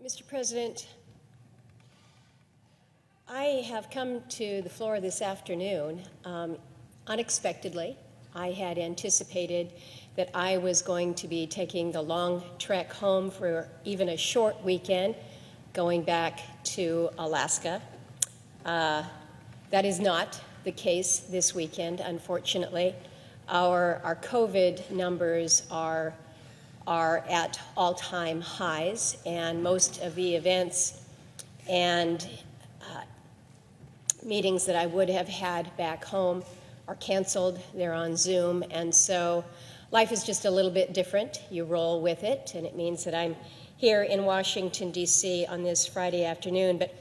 Mr. President, I have come to the floor this afternoon unexpectedly. I had anticipated that I was going to be taking the long trek home for even a short weekend, going back to Alaska. That is not the case this weekend, unfortunately. Our COVID numbers are at all-time highs, and most of the events and meetings that I would have had back home are canceled. They're on Zoom, and so life is just a little bit different. You roll with it, and it means that I'm here in Washington, D.C. on this Friday afternoon. But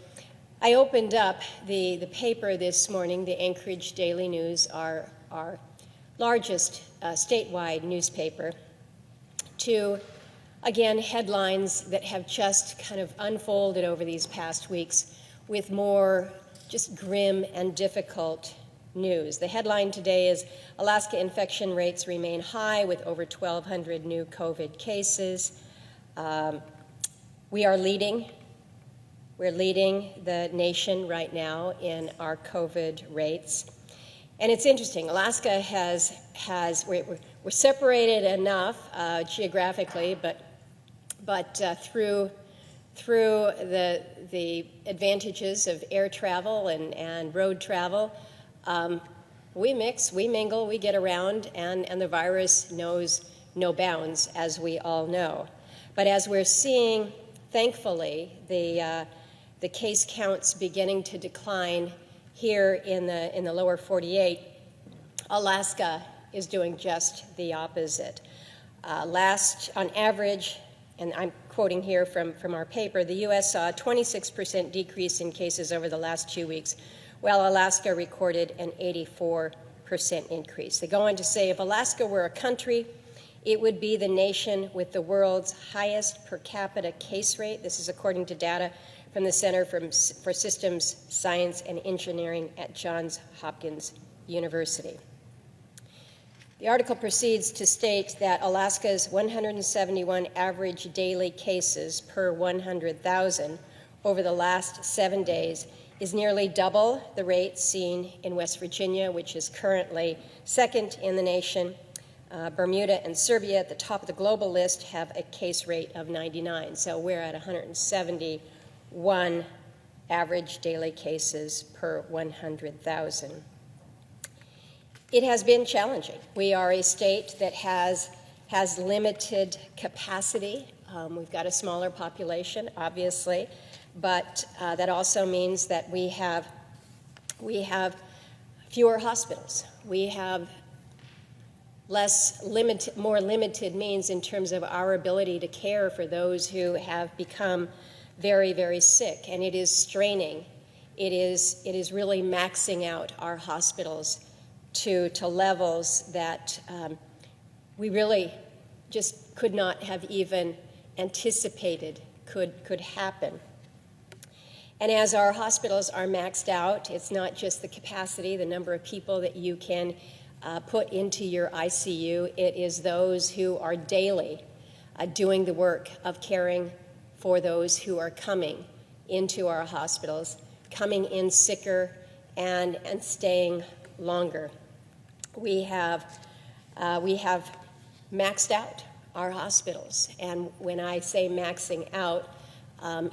I opened up the paper this morning, the Anchorage Daily News, our largest statewide newspaper, to, again, headlines that have just kind of unfolded over these past weeks with more just grim and difficult news. The headline today is, Alaska infection rates remain high with over 1,200 new COVID cases. We are leading. We're leading the nation right now in our COVID rates. And it's interesting, Alaska we're separated enough geographically, but through the advantages of air travel and road travel, we mix, we mingle, we get around, and the virus knows no bounds, as we all know. But as we're seeing, thankfully, the case counts beginning to decline here in the lower 48, Alaska is doing just the opposite. On average, and I'm quoting here from our paper, the U.S. saw a 26% decrease in cases over the last 2 weeks, while Alaska recorded an 84% increase. They go on to say, if Alaska were a country, it would be the nation with the world's highest per capita case rate. This is according to data from the Center for Systems Science and Engineering at Johns Hopkins University. The article proceeds to state that Alaska's 171 average daily cases per 100,000 over the last 7 days is nearly double the rate seen in West Virginia, which is currently second in the nation. Bermuda and Serbia at the top of the global list have a case rate of 99, so we're at 171 average daily cases per 100,000. It has been challenging. We are a state that has limited capacity. We've got a smaller population, obviously, but that also means that we have fewer hospitals. We have more limited means in terms of our ability to care for those who have become very, very sick, and it is straining. It is really maxing out our hospitals to levels that we really just could not have even anticipated could happen. And as our hospitals are maxed out, it's not just the capacity, the number of people that you can put into your ICU. It is those who are daily doing the work of caring for those who are coming into our hospitals, coming in sicker and staying longer. We have maxed out our hospitals, and when I say maxing out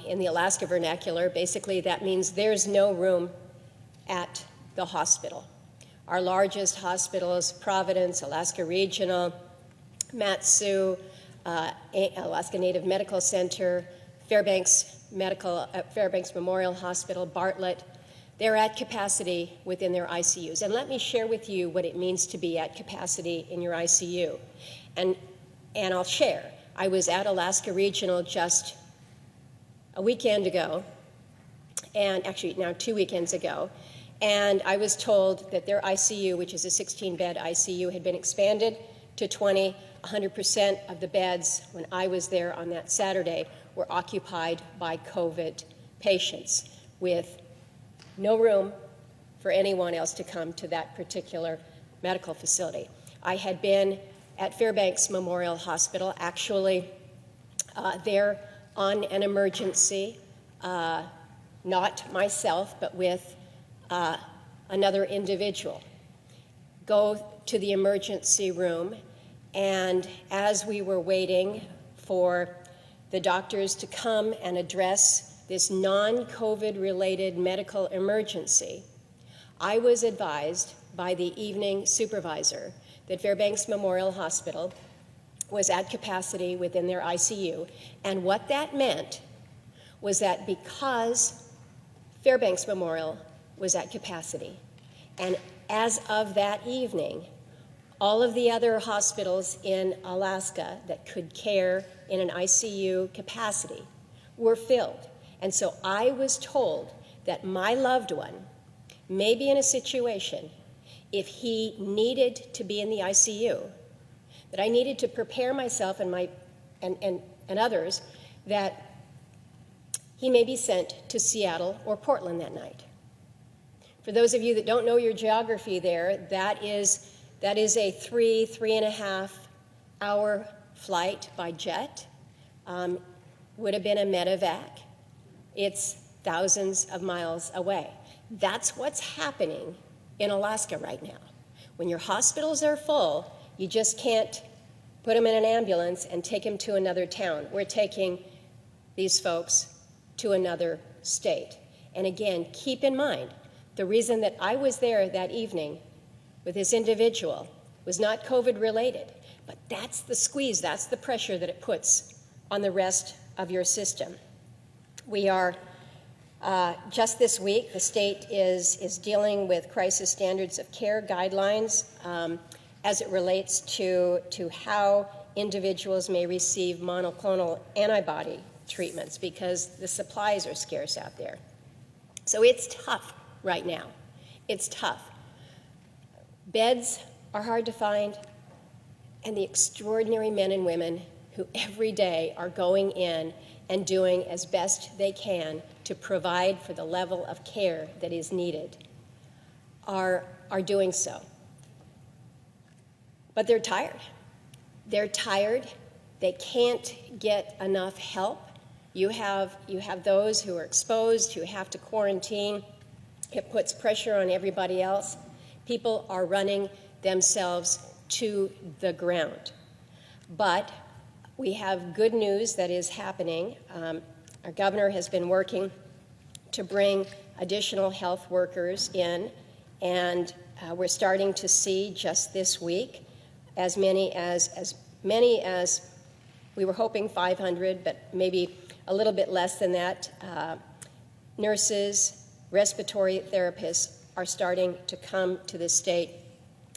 in the Alaska vernacular, basically that means there's no room at the hospital. Our largest hospitals, Providence, Alaska Regional, Mat-Su, Alaska Native Medical Center, Fairbanks Memorial Hospital, Bartlett, they're at capacity within their ICUs. And let me share with you what it means to be at capacity in your ICU. And I'll share. I was at Alaska Regional just a weekend ago, and actually now 2 weekends ago, and I was told that their ICU, which is a 16-bed ICU, had been expanded to 20. 100% of the beds when I was there on that Saturday were occupied by COVID patients, with no room for anyone else to come to that particular medical facility. I had been at Fairbanks Memorial Hospital. Actually, their on an emergency, not myself, but with another individual. Go to the emergency room, and as we were waiting for the doctors to come and address this non-COVID related medical emergency, I was advised by the evening supervisor that Fairbanks Memorial Hospital was at capacity within their ICU, and what that meant was that because Fairbanks Memorial was at capacity, and as of that evening, all of the other hospitals in Alaska that could care in an ICU capacity were filled. And so I was told that my loved one may be in a situation, if he needed to be in the ICU, that I needed to prepare myself and others that he may be sent to Seattle or Portland that night. For those of you that don't know your geography there, that is a 3.5 hour flight by jet. Would have been a medevac. It's thousands of miles away. That's what's happening in Alaska right now. When your hospitals are full, you just can't put them in an ambulance and take them to another town. We're taking these folks to another state. And again, keep in mind, the reason that I was there that evening with this individual was not COVID related, but that's the squeeze, that's the pressure that it puts on the rest of your system. We are, just this week, the state is dealing with crisis standards of care guidelines as it relates to how individuals may receive monoclonal antibody treatments because the supplies are scarce out there. So it's tough right now. It's tough. Beds are hard to find, and the extraordinary men and women who every day are going in and doing as best they can to provide for the level of care that is needed are doing so. But they're tired. They're tired. They can't get enough help. You have those who are exposed, who have to quarantine. It puts pressure on everybody else. People are running themselves to the ground. But we have good news that is happening. Our governor has been working to bring additional health workers in, and we're starting to see just this week as many as we were hoping 500, but maybe a little bit less than that. Nurses, respiratory therapists are starting to come to the state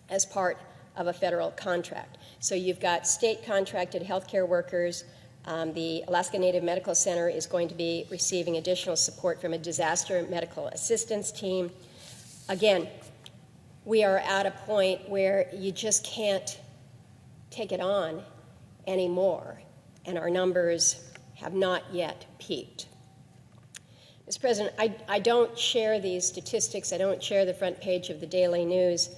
as part of a federal contract. So you've got state contracted healthcare workers. The Alaska Native Medical Center is going to be receiving additional support from a disaster medical assistance team. Again, we are at a point where you just can't take it on anymore, and our numbers have not yet peaked. Mr. President, I don't share these statistics. I don't share the front page of the Daily News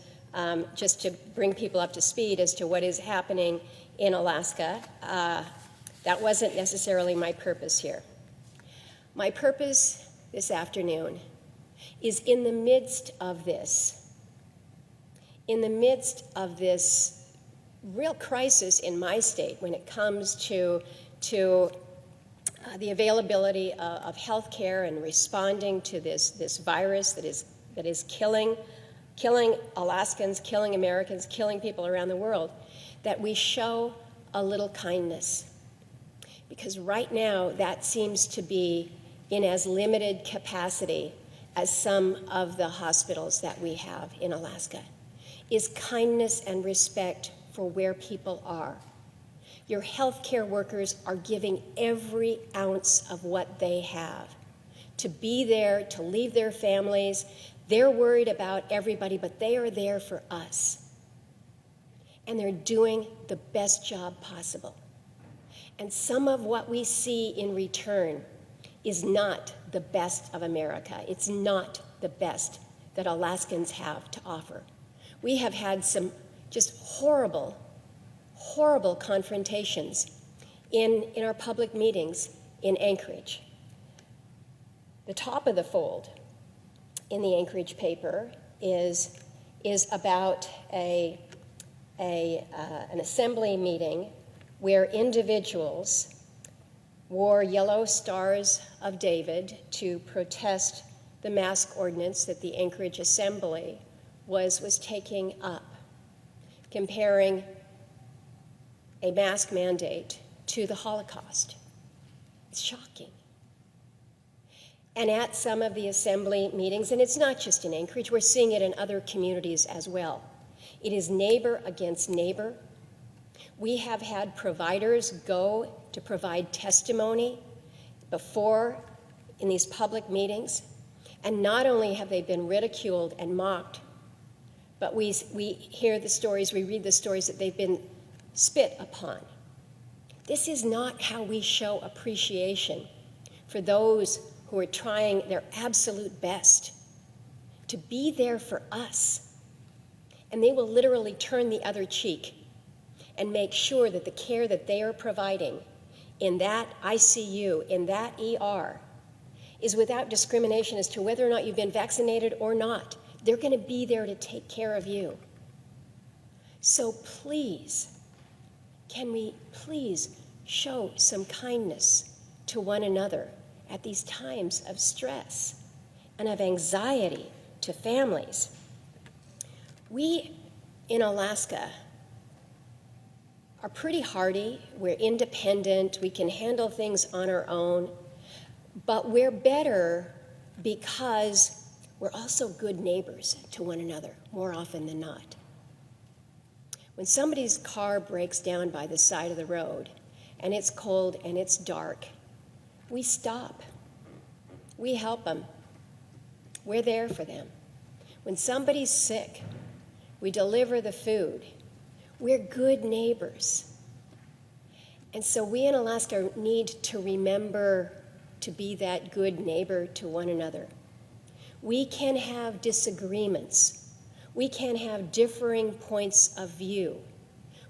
just to bring people up to speed as to what is happening in Alaska. That wasn't necessarily my purpose here. My purpose this afternoon is in the midst of this real crisis in my state when it comes to the availability of health care and responding to this virus that is killing Alaskans, killing Americans, killing people around the world, that we show a little kindness. Because right now, that seems to be in as limited capacity as some of the hospitals that we have in Alaska, is kindness and respect for where people are. Your healthcare workers are giving every ounce of what they have to be there, to leave their families. They're worried about everybody, but they are there for us. And they're doing the best job possible. And some of what we see in return is not the best of America. It's not the best that Alaskans have to offer. We have had some just horrible confrontations in our public meetings in Anchorage. The top of the fold in the Anchorage paper is about an assembly meeting where individuals wore yellow stars of David to protest the mask ordinance that the Anchorage Assembly was taking up, comparing a mask mandate to the Holocaust. It's shocking. And at some of the assembly meetings, and it's not just in Anchorage, we're seeing it in other communities as well. It is neighbor against neighbor. We have had providers go to provide testimony before in these public meetings, and not only have they been ridiculed and mocked, but we hear the stories, we read the stories that they've been spit upon. This is not how we show appreciation for those who are trying their absolute best to be there for us. And they will literally turn the other cheek and make sure that the care that they are providing in that ICU, in that ER, is without discrimination as to whether or not you've been vaccinated or not. They're going to be there to take care of you. So please, can we please show some kindness to one another at these times of stress and of anxiety to families? We in Alaska are pretty hardy. We're independent. We can handle things on our own. But we're better because we're also good neighbors to one another more often than not. When somebody's car breaks down by the side of the road and it's cold and it's dark, we stop. We help them. We're there for them. When somebody's sick, we deliver the food. We're good neighbors. And so we in Alaska need to remember to be that good neighbor to one another. We can have disagreements. We can have differing points of view.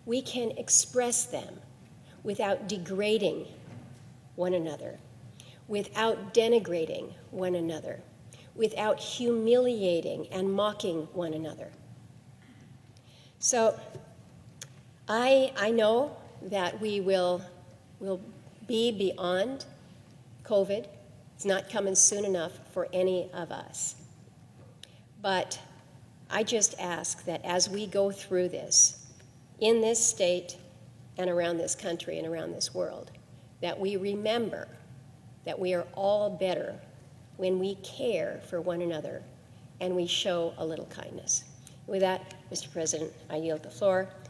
We can express them without degrading one another, without denigrating one another, without humiliating and mocking one another. So I know that we will be beyond COVID. It's not coming soon enough for any of us. But I just ask that as we go through this, in this state and around this country and around this world, that we remember that we are all better when we care for one another and we show a little kindness. With that, Mr. President, I yield the floor.